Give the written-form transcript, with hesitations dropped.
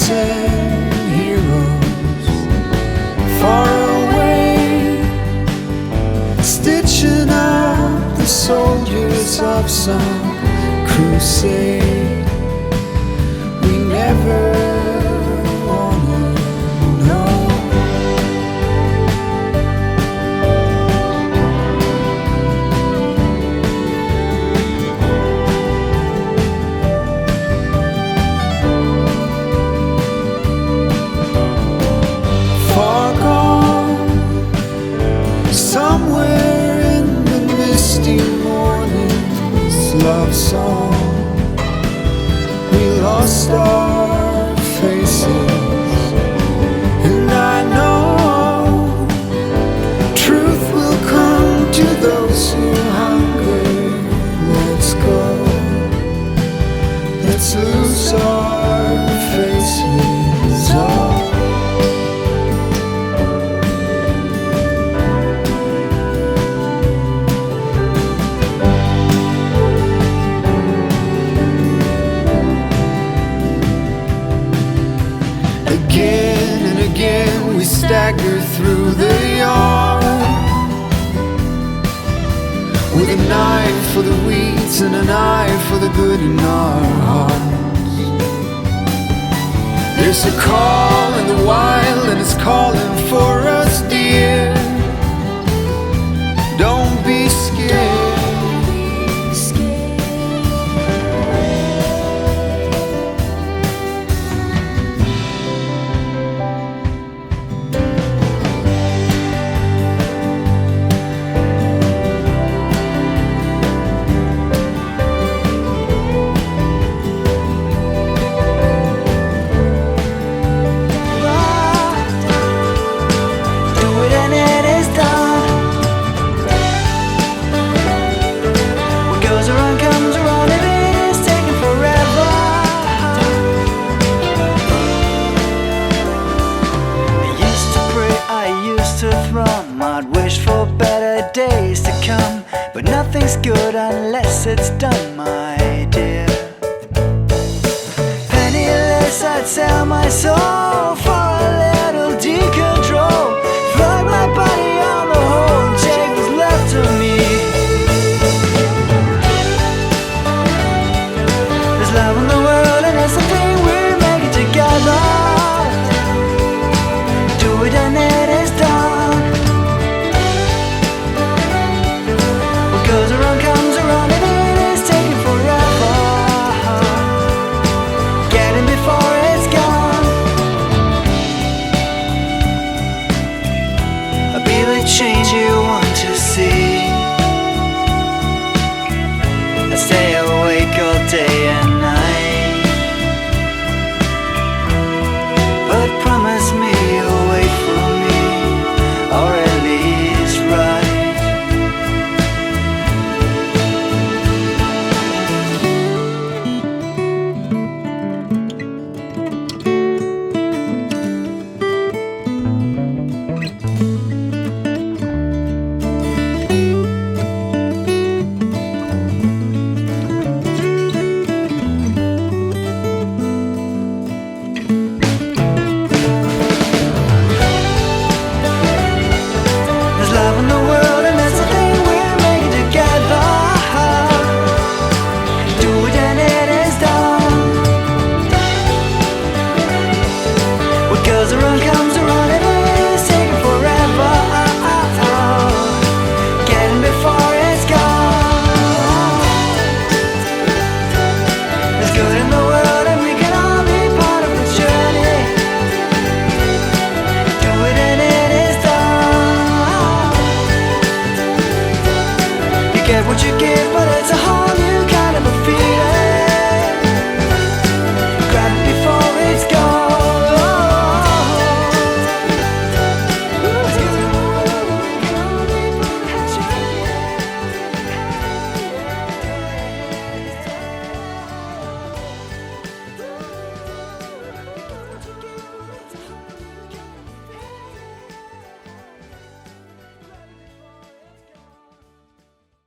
and heroes far away, stitching up the soldiers of some crusade. We never wanna know. Far gone, somewhere in the misty morning's love song, we lost our faces, and I know truth will come to those who hunger. Let's go, let's lose our faces all. Again and again we stagger through the yard, with a knife for the weeds and an eye for the good in our hearts. There's a call in the wild and it's calling for us, dear. Don't be scared. I'd wish for better days to come, but nothing's good unless it's done, my dear. Penniless, I'd sell my soul for a little decontrol. Flog my body on the whole, take what's left of me. There's love in the world and it's something we're making together. Do it and it is done. Goes around, comes around, and it is taking forever. Get in before it's gone. I'll be the change you want to see. I stay awake all day and night, but promise me you'll wait for me, or at least right. Goes around, comes around, and it is taking forever. Getting before it's gone. There's good in the world, and we can all be part of the journey. Do it and it is done. You get what you give.